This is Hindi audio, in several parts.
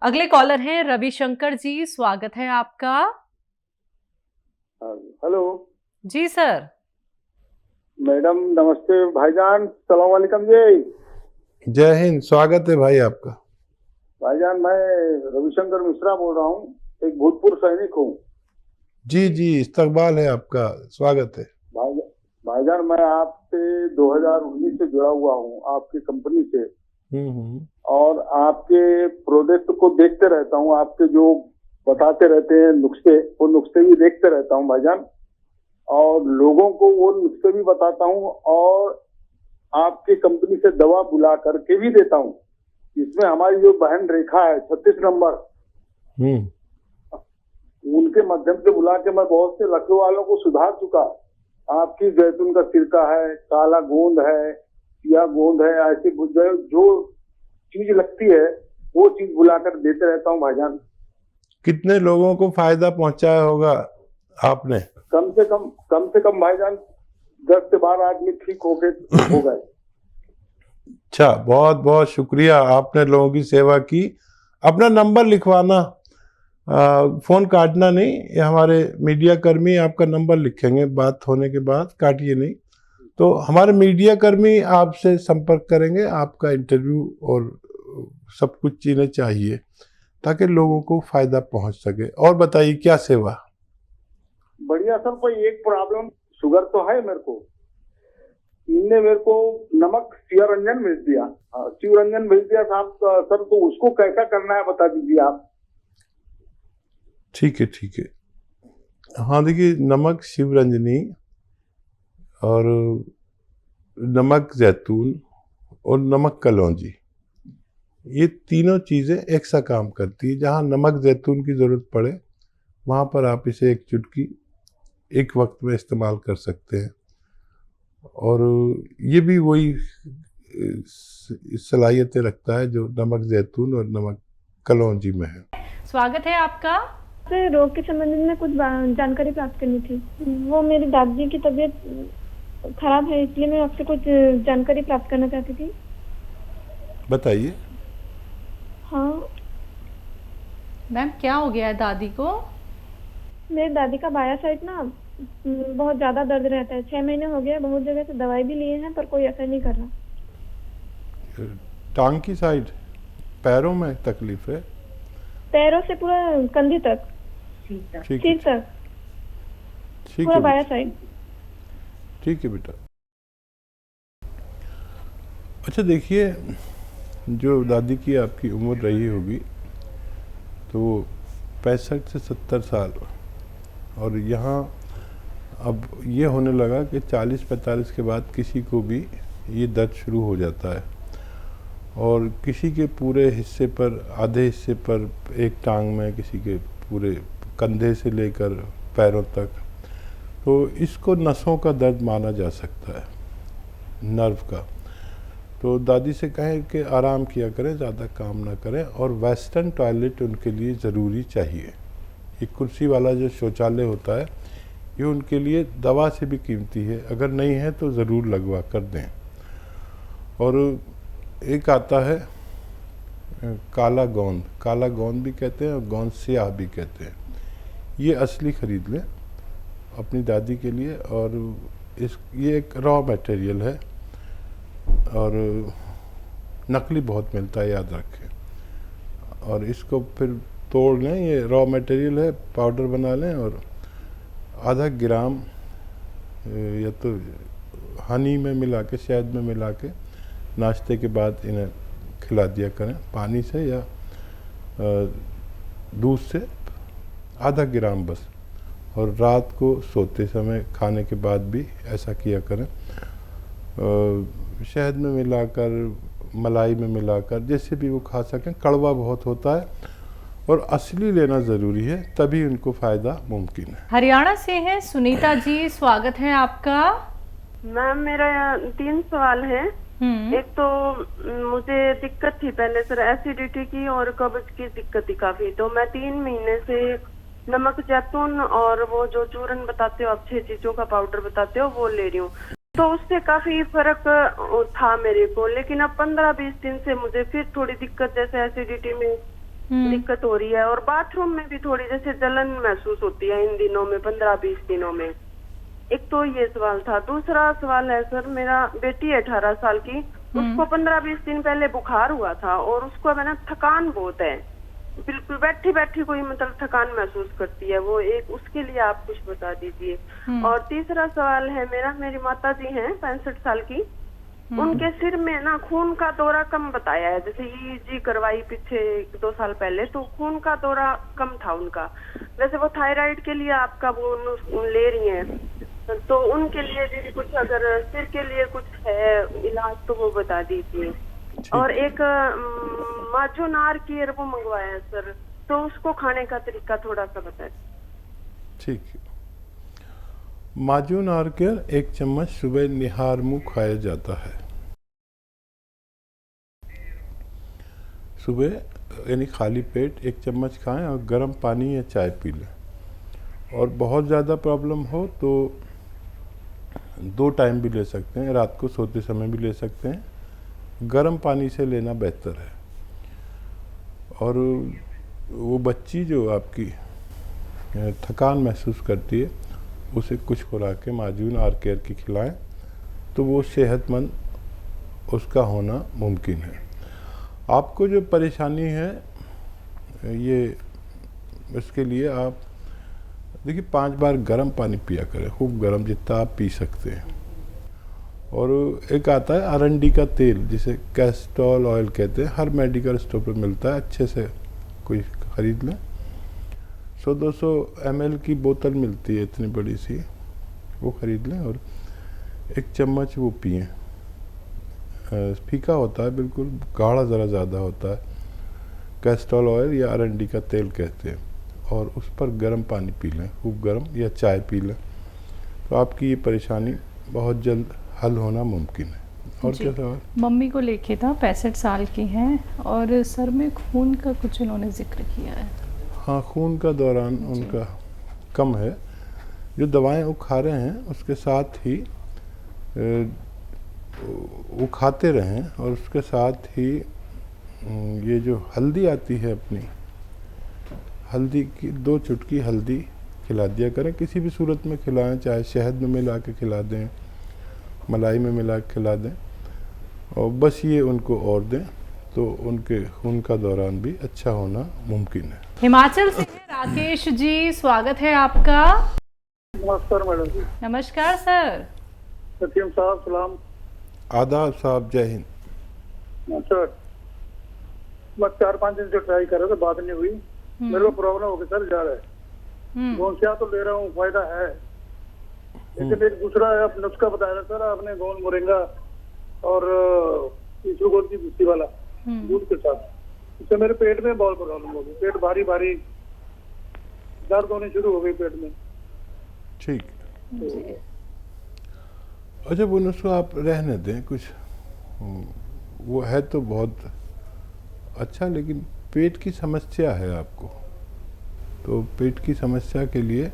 अगले कॉलर हैं रविशंकर जी, स्वागत है आपका। हेलो जी सर। मैडम, नमस्ते भाईजान, सलाम वालेकुम जी। जय हिंद, स्वागत है भाई आपका। भाईजान, मैं रविशंकर मिश्रा बोल रहा हूँ, एक भूतपूर्व सैनिक हूँ। जी जी, इस्तकबाल है आपका, स्वागत है। भाईजान, मैं आपसे 2019 से जुड़ा हुआ हूँ, आपकी कंपनी से। और आपके प्रोडक्ट को देखते रहता हूँ, आपके जो बताते रहते हैं नुस्खे, वो नुस्खे भी देखते रहता हूँ भाईजान, और लोगों को वो नुस्खे भी बताता हूँ, और आपकी कंपनी से दवा बुला करके भी देता हूँ। इसमें हमारी जो बहन रेखा है 36 नंबर, उनके माध्यम से बुला के मैं बहुत से लखनऊ वालों को सुधार चुका। आपकी जैतून का सिरका है, काला गोंद है, या गोंद है, ऐसी जो चीज लगती है वो चीज बुलाकर देते रहता हूँ भाईजान। कितने लोगों को फायदा पहुंचाया होगा आपने? कम से कम भाईजान 10 से 12 आदमी ठीक हो गए। अच्छा, बहुत बहुत शुक्रिया, आपने लोगों की सेवा की। अपना नंबर लिखवाना, फोन काटना नहीं, ये हमारे मीडिया कर्मी आपका नंबर लिखेंगे बात होने के बाद, काटिए नहीं। तो हमारे मीडिया कर्मी आपसे संपर्क करेंगे, आपका इंटरव्यू और सब कुछ चीजें चाहिए ताकि लोगों को फायदा पहुंच सके। और बताइए क्या सेवा? बढ़िया सर, कोई एक प्रॉब्लम, शुगर तो है मेरे को। इनने मेरे को नमक शिवरंजन भेज दिया, शिवरंजन भेज दिया साहब सर, तो उसको कैसा करना है बता दीजिए आप। ठीक है ठीक है। हाँ देखिए, नमक शिवरंजनी और नमक जैतून और नमक कलौंजी, ये तीनों चीज़ें एक सा काम करती है। जहाँ नमक जैतून की ज़रूरत पड़े वहाँ पर आप इसे एक चुटकी एक वक्त में इस्तेमाल कर सकते हैं, और ये भी वही सलाहियतें रखता है जो नमक जैतून और नमक कलौंजी में है। स्वागत है आपका। रोग के संबंध में कुछ जानकारी प्राप्त करनी थी। वो मेरी दादी की तबीयत खराब है, इसलिए मैं आपसे कुछ जानकारी प्राप्त करना चाहती थी। बताइए। हाँ मैम, क्या हो गया है दादी को? मेरी दादी का बाया साइड ना बहुत ज्यादा दर्द रहता है। 6 महीने हो गए, बहुत जगह से दवाई भी लिए हैं पर कोई असर नहीं कर रहा। टांग की साइड, पैरों में तकलीफ है? पैरों से पूरा कंधे तक, सिर तक, पूरा बाया साइड। ठीक है बेटा। अच्छा देखिए, जो दादी की आपकी उम्र रही होगी तो 65 से 70 साल, और यहाँ अब ये होने लगा कि 40-45 के बाद किसी को भी ये दर्द शुरू हो जाता है, और किसी के पूरे हिस्से पर, आधे हिस्से पर, एक टांग में, किसी के पूरे कंधे से लेकर पैरों तक। तो इसको नसों का दर्द माना जा सकता है, नर्व का। तो दादी से कहें कि आराम किया करें, ज़्यादा काम ना करें, और वेस्टर्न टॉयलेट उनके लिए ज़रूरी चाहिए। ये कुर्सी वाला जो शौचालय होता है ये उनके लिए दवा से भी कीमती है, अगर नहीं है तो ज़रूर लगवा कर दें। और एक आता है काला गोंद, काला गोंद भी कहते हैं और गोंद स्याह भी कहते हैं। ये असली ख़रीद लें अपनी दादी के लिए, और ये एक रॉ मटेरियल है, और नकली बहुत मिलता है, याद रखें। और इसको फिर तोड़ लें, ये रॉ मटेरियल है, पाउडर बना लें, और आधा ग्राम या तो हनी में मिला के, शहद में मिला के नाश्ते के बाद इन्हें खिला दिया करें, पानी से या दूध से, आधा ग्राम बस। और रात को सोते समय खाने के बाद भी ऐसा किया करें, शहद में मिलाकर, मलाई में मिलाकर, जैसे भी वो खा सकें। कड़वा बहुत होता है और असली लेना ज़रूरी है, तभी उनको फ़ायदा मुमकिन है। हरियाणा से हैं सुनीता जी, स्वागत है आपका। मैम, मेरा 3 सवाल है। एक तो मुझे दिक्कत थी पहले सर, एसिडिटी की और कब्ज की दिक्कत थी काफी। तो मैं 3 महीने से नमक जैतून और वो जो चूरन बताते हो आप, 6 चीजों का पाउडर बताते हो, वो ले रही हूँ। तो उससे काफी फर्क था मेरे को, लेकिन अब 15-20 दिन से मुझे फिर थोड़ी दिक्कत, जैसे एसिडिटी में दिक्कत हो रही है, और बाथरूम में भी थोड़ी जैसे जलन महसूस होती है इन दिनों में, 15-20 दिनों में। एक तो ये सवाल था। दूसरा सवाल है सर, मेरा बेटी है 18 साल की, उसको 15-20 दिन पहले बुखार हुआ था और उसको मैंने थकान बहुत है, बिल्कुल बैठी बैठी कोई मतलब थकान महसूस करती है वो, एक उसके लिए आप कुछ बता दीजिए। और तीसरा सवाल है मेरा, मेरी माता जी हैं 65 साल की, उनके सिर में ना खून का दौरा कम बताया है, जैसे ईजी करवाई पीछे 1-2 साल पहले, तो खून का दौरा कम था उनका। वैसे वो थायराइड के लिए आपका वो ले रही हैं, तो उनके लिए भी कुछ अगर सिर के लिए कुछ है इलाज तो वो बता दीजिए। और एक माजूनार की वो मंगवाया है सर, तो उसको खाने का तरीका थोड़ा सा बताएं। ठीक है। माजून आर्केर 1 चम्मच सुबह निहार मुँह खाया जाता है। सुबह यानी खाली पेट 1 चम्मच खाएं और गर्म पानी या चाय पी लें। और बहुत ज़्यादा प्रॉब्लम हो तो 2 टाइम भी ले सकते हैं, रात को सोते समय भी ले सकते हैं। गर्म पानी से लेना बेहतर है। और वो बच्ची जो आपकी थकान महसूस करती है, उसे कुछ खुराकें माजून आर्केर की खिलाएं तो वो सेहतमंद उसका होना मुमकिन है। आपको जो परेशानी है ये, इसके लिए आप देखिए 5 बार गर्म पानी पिया करें, खूब गर्म जितना आप पी सकते हैं। और एक आता है अरंडी का तेल, जिसे कैस्टोल ऑयल कहते हैं, हर मेडिकल स्टोर पर मिलता है, अच्छे से कोई ख़रीद लें। 100-200 ml की बोतल मिलती है इतनी बड़ी सी, वो ख़रीद लें और 1 चम्मच वो पिएं। फीका होता है बिल्कुल, गाढ़ा ज़रा ज़्यादा होता है, कैस्टोल ऑयल या अरंडी का तेल कहते हैं। और उस पर गर्म पानी पी लें, खूब गर्म, या चाय पी लें, तो आपकी ये परेशानी बहुत जल्द हल होना मुमकिन है। और क्या सवाल? मम्मी को लेके था, 65 साल की हैं और सर में खून का कुछ उन्होंने जिक्र किया है। हाँ, खून का दौरान उनका कम है। जो दवाएं वो खा रहे हैं उसके साथ ही वो खाते रहें, और उसके साथ ही ये जो हल्दी आती है अपनी, हल्दी की 2 चुटकी हल्दी खिला दिया करें, किसी भी सूरत में खिलाएं, चाहे शहद में मिला के खिला दें, मलाई में मिला के खिला दें, और बस ये उनको और दें तो उनके खून का दौरान भी अच्छा होना मुमकिन है। हिमाचल से है राकेश जी, स्वागत है आपका। नमस्कार मैडम जी। नमस्कार सर। सत्यम साहब सलाम। आदाब साहब, जय हिंद। सर मैं 4-5 दिन से ट्राई कर रहा था, बात नहीं हुई। मेरे को प्रॉब्लम हो गई सर, जा रहा है गोंसिया तो ले रहा हूँ, फायदा है, लेकिन एक दूसरा आप नुस्खा बताया था सर आपने, गोंद मोरिंगा और इसबगोल की भूसी वाला दूध के साथ, इससे मेरे पेट में बहुत प्रॉब्लम हो गई, पेट भारी भारी, दर्द होने शुरू हो गई पेट में। ठीक। अच्छा, वो नुस्खा आप रहने दें, कुछ वो है तो बहुत अच्छा, लेकिन पेट की समस्या है आपको, तो पेट की समस्या के लिए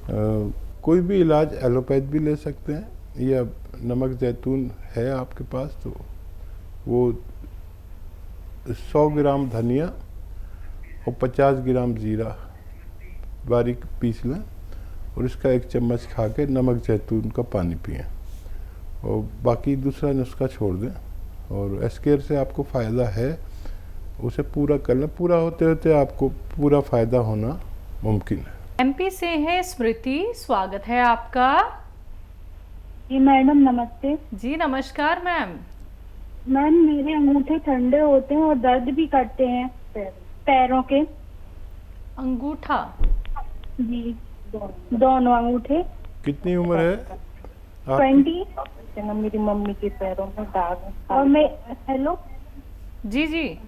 कोई भी इलाज एलोपैथ भी ले सकते हैं, या नमक जैतून है आपके पास तो वो 100 ग्राम धनिया और 50 ग्राम जीरा बारीक पीस लें और इसका 1 चम्मच खा के नमक जैतून का पानी पिएं, और बाकी दूसरा नुस्खा छोड़ दें। और एस्केयर से आपको फ़ायदा है, उसे पूरा कर लें, पूरा होते होते आपको पूरा फ़ायदा होना मुमकिन है। एमपी से है स्मृति, स्वागत है आपका। जी मैडम नमस्ते। जी नमस्कार मैम। मैम मेरे अंगूठे ठंडे होते हैं और दर्द भी करते हैं पैरों के। अंगूठा? जी दोनों अंगूठे। कितनी उम्र है? 20। मेरी मम्मी के पैरों में दाग है। और मैं हेलो जी जी,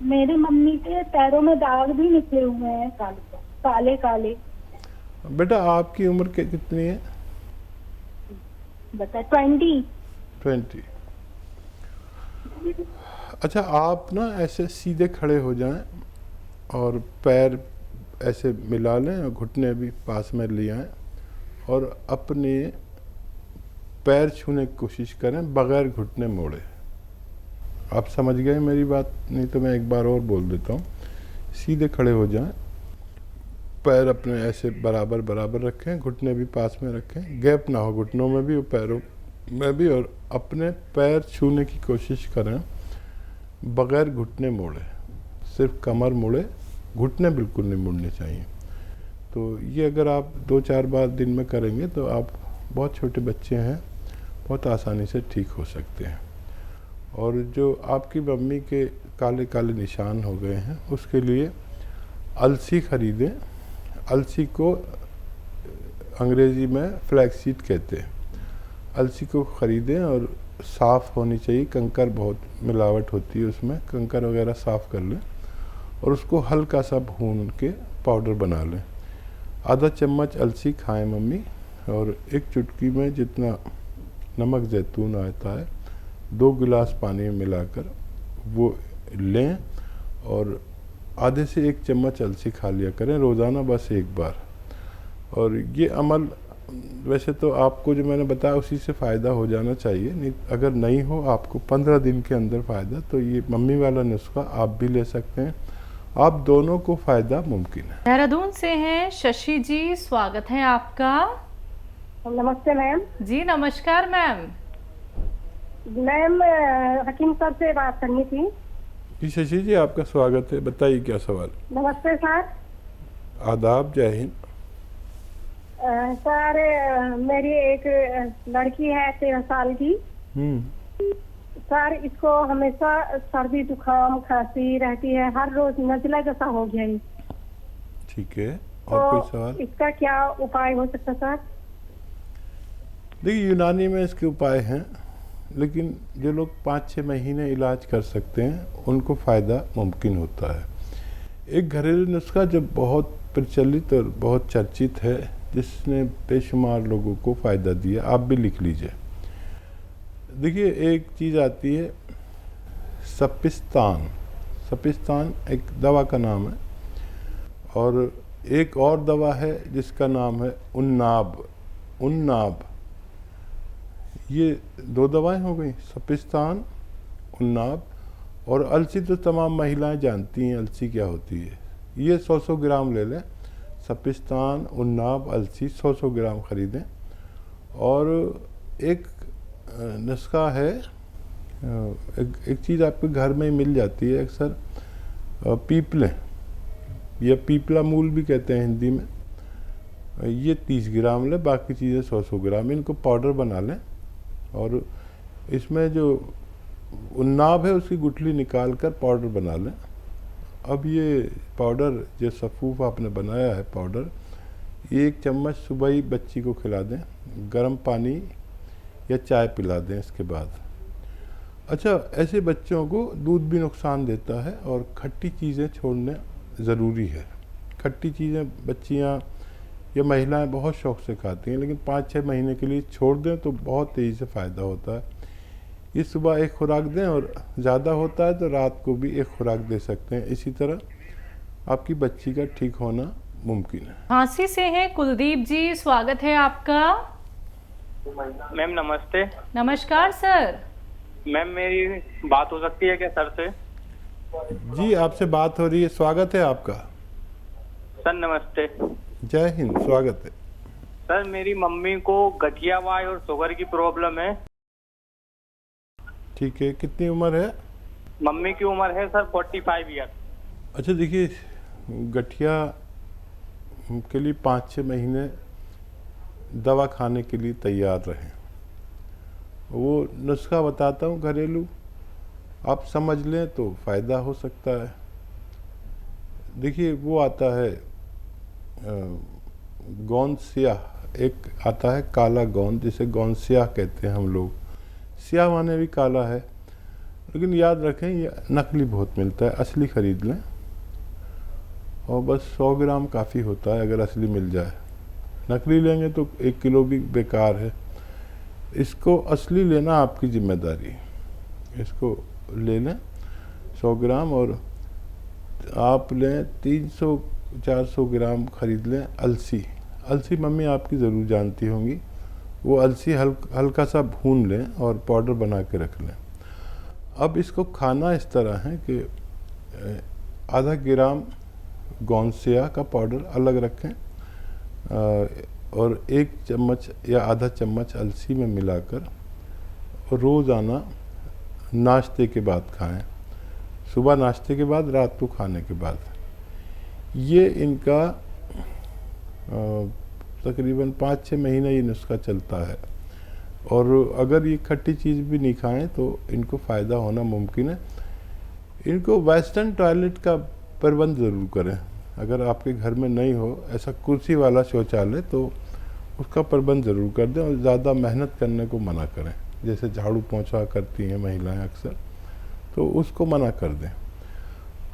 मेरी मम्मी के पैरों में दाग भी निकले हुए हैं, काले काले। बेटा आपकी उम्र कितनी है? बता 20। अच्छा, आप ना ऐसे सीधे खड़े हो जाएं और पैर ऐसे मिला लें और घुटने भी पास में ले आएं और अपने पैर छूने की कोशिश करें बगैर घुटने मोड़े। आप समझ गए मेरी बात? नहीं तो मैं एक बार और बोल देता हूँ। सीधे खड़े हो जाएं, पैर अपने ऐसे बराबर बराबर रखें, घुटने भी पास में रखें, गैप ना हो घुटनों में भी और पैरों में भी, और अपने पैर छूने की कोशिश करें बगैर घुटने मोड़े, सिर्फ कमर मुड़े, घुटने बिल्कुल नहीं मुड़ने चाहिए। तो ये अगर आप 2-4 बार दिन में करेंगे तो आप, बहुत छोटे बच्चे हैं, बहुत आसानी से ठीक हो सकते हैं। और जो आपकी मम्मी के काले काले निशान हो गए हैं उसके लिए अलसी खरीदें। अलसी को अंग्रेज़ी में फ्लैक्सीड कहते हैं। अलसी को ख़रीदें और साफ़ होनी चाहिए, कंकर बहुत मिलावट होती है उसमें, कंकर वगैरह साफ़ कर लें और उसको हल्का सा भून के पाउडर बना लें। आधा चम्मच अलसी खाएं मम्मी, और एक चुटकी में जितना नमक ज़ैतून आता है 2 गिलास पानी में मिलाकर वो लें, और आधे से 1 चम्मच अलसी खा लिया करें रोज़ाना, बस एक बार। और ये अमल वैसे तो आपको जो मैंने बताया उसी से फ़ायदा हो जाना चाहिए, नहीं अगर नहीं हो आपको 15 दिन के अंदर फ़ायदा, तो ये मम्मी वाला नुस्खा आप भी ले सकते हैं। आप दोनों को फ़ायदा मुमकिन है। देहरादून से हैं शशि जी, स्वागत है आपका। नमस्ते मैम। जी नमस्कार मैम। मैम हकीम सर से बात करनी थी। जी शशि जी, आपका स्वागत है, बताइए क्या सवाल। नमस्ते सर। आदाब, जय हिंद। सर मेरी एक लड़की है 13 साल की। सर इसको हमेशा सर्दी जुकाम खांसी रहती है, हर रोज नजला जैसा हो गया है। ठीक है, और कोई सवाल? इसका क्या उपाय हो सकता सर? देखिए यूनानी में इसके उपाय हैं, लेकिन जो लोग 5-6 महीने इलाज कर सकते हैं उनको फ़ायदा मुमकिन होता है। एक घरेलू नुस्खा जो बहुत प्रचलित और बहुत चर्चित है, जिसने बेशुमार लोगों को फ़ायदा दिया, आप भी लिख लीजिए। देखिए एक चीज़ आती है सपिस्तान। सपिस्तान एक दवा का नाम है, और एक और दवा है जिसका नाम है उन्नाब। उन्नाब, ये 2 दवाएं हो गई, सपिस्तान, उन्नाब। और अलसी तो तमाम महिलाएं जानती हैं अलसी क्या होती है। ये 100-100 ग्राम ले लें, सपिस्तान, उन्नाब, अलसी 100-100 ग्राम ख़रीदें। और एक नुस्खा है, एक चीज़ आपके घर में ही मिल जाती है अक्सर, पीपलें या पीपला मूल भी कहते हैं हिंदी में। ये 30 ग्राम लें, बाकी चीज़ें 100-100 ग्राम, इनको पाउडर बना लें। और इसमें जो उन्नाब है उसकी गुठली निकाल कर पाउडर बना लें। अब ये पाउडर जो सफ़ूफ आपने बनाया है पाउडर, ये 1 चम्मच सुबह ही बच्ची को खिला दें, गर्म पानी या चाय पिला दें इसके बाद। अच्छा, ऐसे बच्चों को दूध भी नुकसान देता है और खट्टी चीज़ें छोड़ना ज़रूरी है। खट्टी चीज़ें बच्चियाँ या महिलाएं बहुत शौक़ से खाती हैं, लेकिन 5-6 महीने के लिए छोड़ दें तो बहुत तेज़ी से फ़ायदा होता है। ये सुबह एक खुराक दें, और ज़्यादा होता है तो रात को भी एक खुराक दे सकते हैं। इसी तरह आपकी बच्ची का ठीक होना मुमकिन है। झांसी से हैं कुलदीप जी, स्वागत है आपका। मैम नमस्ते। नमस्कार सर। मैम मेरी बात हो सकती है क्या सर से? जी आपसे बात हो रही है, स्वागत है आपका। सर नमस्ते। जय हिंद, स्वागत है। सर मेरी मम्मी को गठिया वाय और शुगर की प्रॉब्लम है। ठीक है, कितनी उम्र है? मम्मी की उम्र है सर 45 ईयर। अच्छा देखिए, गठिया के लिए 5-6 महीने दवा खाने के लिए तैयार रहें। वो नुस्खा बताता हूँ घरेलू, आप समझ लें तो फ़ायदा हो सकता है। देखिए वो आता है गोंद स्याह, एक आता है काला गोंद, जिसे गोंद स्याह कहते हैं हम लोग। स्याह माने भी काला है, लेकिन याद रखें ये नकली बहुत मिलता है, असली ख़रीद लें। और बस 100 ग्राम काफ़ी होता है अगर असली मिल जाए। नकली लेंगे तो 1 किलो भी बेकार है। इसको असली लेना आपकी जिम्मेदारी। इसको ले लें 100 ग्राम, और आप लें 300-400 ग्राम ख़रीद लें अलसी। अलसी मम्मी आपकी ज़रूर जानती होंगी। वो अलसी हल्का सा भून लें और पाउडर बना के रख लें। अब इसको खाना इस तरह है कि आधा ग्राम गोंसिया का पाउडर अलग रखें और 1 चम्मच या आधा चम्मच अलसी में मिलाकर रोज़ाना नाश्ते के बाद खाएं। सुबह नाश्ते के बाद, रात को खाने के बाद। ये इनका तकरीबन 5-6 महीने ये नुस्खा चलता है। और अगर ये खट्टी चीज़ भी नहीं खाएं तो इनको फ़ायदा होना मुमकिन है। इनको वेस्टर्न टॉयलेट का प्रबंध ज़रूर करें। अगर आपके घर में नहीं हो ऐसा कुर्सी वाला शौचालय तो उसका प्रबंध ज़रूर कर दें और ज़्यादा मेहनत करने को मना करें। जैसे झाड़ू पोंछा करती हैं महिलाएं अक्सर, तो उसको मना कर दें।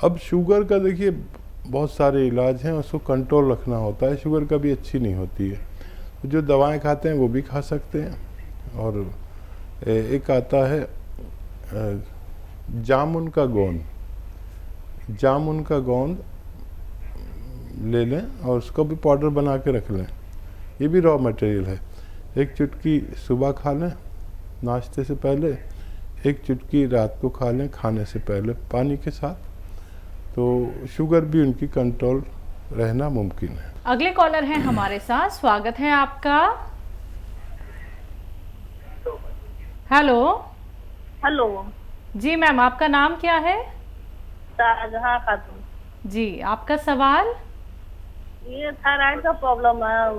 अब शुगर का देखिए बहुत सारे इलाज हैं, उसको कंट्रोल रखना होता है। शुगर कभी अच्छी नहीं होती है, जो दवाएं खाते हैं वो भी खा सकते हैं। और एक आता है जामुन का गोंद। जामुन का गोंद ले लें और उसको भी पाउडर बना के रख लें। ये भी रॉ मटेरियल है। 1 चुटकी सुबह खा लें नाश्ते से पहले, 1 चुटकी रात को खा लें खाने से पहले पानी के साथ, तो शुगर भी उनकी कंट्रोल रहना मुमकिन है। अगले कॉलर हैं हमारे साथ, स्वागत है आपका। हेलो। हेलो जी मैम, आपका नाम क्या है? शाहजहां खातून। जी, आपका सवाल? ये थायराइड का प्रॉब्लम है,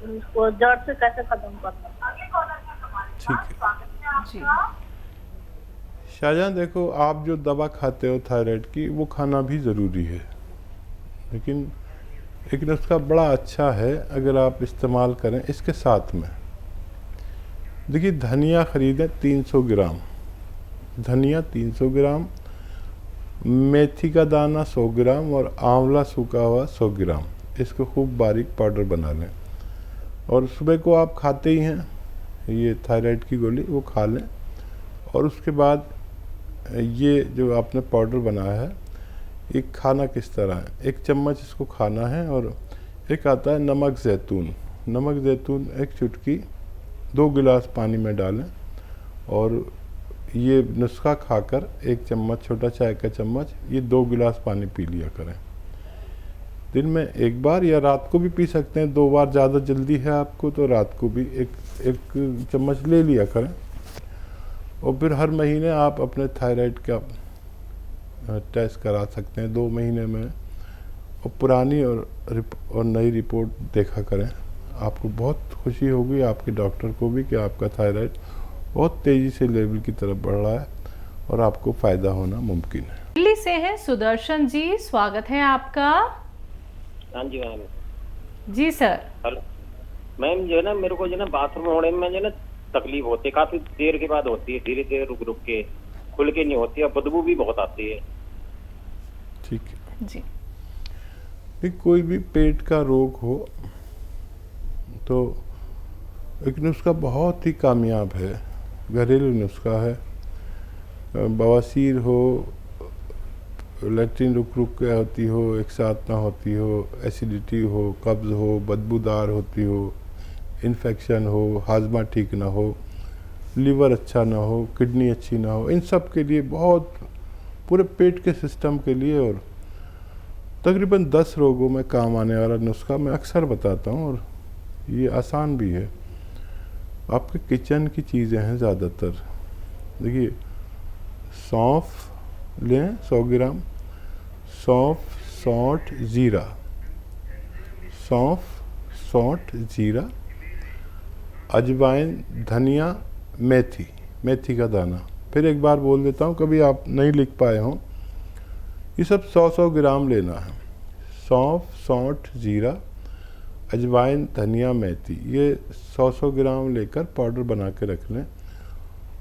उसको जड़ से कैसे खत्म करना? ठीक है जी। शाहजहां, देखो आप जो दवा खाते हो थायराइड की वो खाना भी ज़रूरी है, लेकिन एक नुस्खा बड़ा अच्छा है अगर आप इस्तेमाल करें इसके साथ में। देखिए धनिया ख़रीदें 300 ग्राम, धनिया 300 ग्राम, मेथी का दाना 100 ग्राम और आंवला सूखा हुआ 100 ग्राम। इसको खूब बारीक पाउडर बना लें और सुबह को आप खाते ही हैं ये थायराइड की गोली, वो खा लें। और उसके बाद ये जो आपने पाउडर बनाया है ये खाना किस तरह है, 1 चम्मच इसको खाना है। और एक आता है नमक ज़ैतून। नमक ज़ैतून 1 चुटकी 2 गिलास पानी में डालें और ये नुस्खा खाकर 1 चम्मच, छोटा चाय का चम्मच, ये 2 गिलास पानी पी लिया करें दिन में 1 बार, या रात को भी पी सकते हैं 2 बार। ज़्यादा जल्दी है आपको तो रात को भी एक चम्मच ले लिया करें। और फिर हर महीने आप अपने थायराइड का टेस्ट करा सकते हैं 2 महीने में, और पुरानी और नई रिपोर्ट देखा करें। आपको बहुत खुशी होगी, आपके डॉक्टर को भी, कि आपका थायराइड बहुत तेज़ी से लेवल की तरफ बढ़ रहा है और आपको फ़ायदा होना मुमकिन है। दिल्ली से हैं सुदर्शन जी, स्वागत है आपका। हाँ जी मैम। जी सर। हेलो मैम, जो है ना मेरे को जो है ना बाथरूम होने में जो है ना तकलीफ होती है, काफ़ी देर के बाद होती है, धीरे धीरे रुक रुक के, खुल के नहीं होती है, बदबू भी बहुत आती है। ठीक है जी। कोई भी पेट का रोग हो तो एक नुस्खा बहुत ही कामयाब है, घरेलू नुस्खा है। बवासीर हो, लैट्रिन रुक रुक के होती हो, एक साथ ना होती हो, एसिडिटी हो, कब्ज़ हो, बदबूदार होती हो, इन्फेक्शन हो, हाजमा ठीक ना हो, लीवर अच्छा ना हो, किडनी अच्छी ना हो, इन सब के लिए बहुत, पूरे पेट के सिस्टम के लिए और तकरीबन 10 रोगों में काम आने वाला नुस्खा मैं अक्सर बताता हूँ। और ये आसान भी है, आपके किचन की चीज़ें हैं ज़्यादातर। देखिए सौंफ लें 100 ग्राम, सौंफ, सौंठ, ज़ीरा, सौंफ, सौंठ, ज़ीरा, अजवाइन, धनिया, मेथी, मेथी का दाना। फिर एक बार बोल देता हूँ, कभी आप नहीं लिख पाए हों, ये सब 100-100 ग्राम लेना है। सौंफ, सौंठ, ज़ीरा, अजवाइन, धनिया, मेथी, ये 100-100 ग्राम लेकर पाउडर बना के रख लें।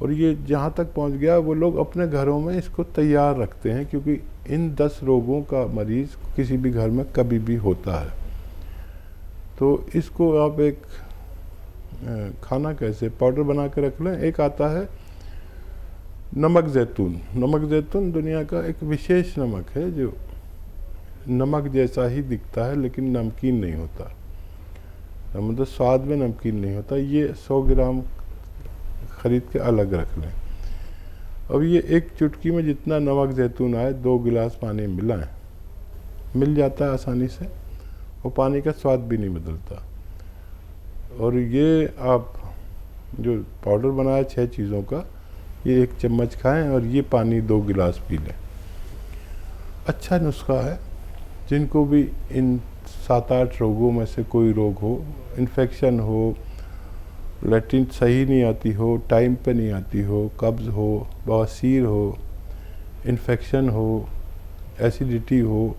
और ये जहाँ तक पहुँच गया वो लोग अपने घरों में इसको तैयार रखते हैं, क्योंकि इन 10 रोगों का मरीज़ किसी भी घर में कभी भी होता है। तो इसको आप एक खाना कैसे पाउडर बना के रख लें। एक आता है नमक ज़ैतून। नमक ज़ैतून दुनिया का एक विशेष नमक है जो नमक जैसा ही दिखता है लेकिन नमकीन नहीं होता, मतलब स्वाद में नमकीन नहीं होता। ये 100 ग्राम ख़रीद के अलग रख लें। अब ये एक चुटकी में जितना नमक जैतून आए 2 गिलास पानी मिलाएं, मिल जाता है आसानी से, और पानी का स्वाद भी नहीं बदलता। और ये आप जो पाउडर बनाया 6 चीज़ों का, ये 1 चम्मच खाएं और ये पानी 2 गिलास पी लें। अच्छा नुस्खा है। जिनको भी इन 7-8 रोगों में से कोई रोग हो, इन्फेक्शन हो, लैट्रिन सही नहीं आती हो, टाइम पे नहीं आती हो, कब्ज़ हो, बवासीर हो, इन्फेक्शन हो, एसिडिटी हो,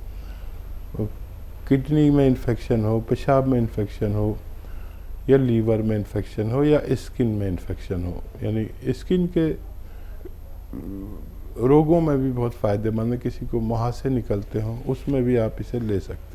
किडनी में इन्फेक्शन हो, पेशाब में इन्फेक्शन हो, या लीवर में इन्फेक्शन हो, या स्किन में इन्फेक्शन हो, यानी स्किन के रोगों में भी बहुत फ़ायदेमंद है। किसी को मुहासे निकलते हों, उसमें भी आप इसे ले सकते हैं।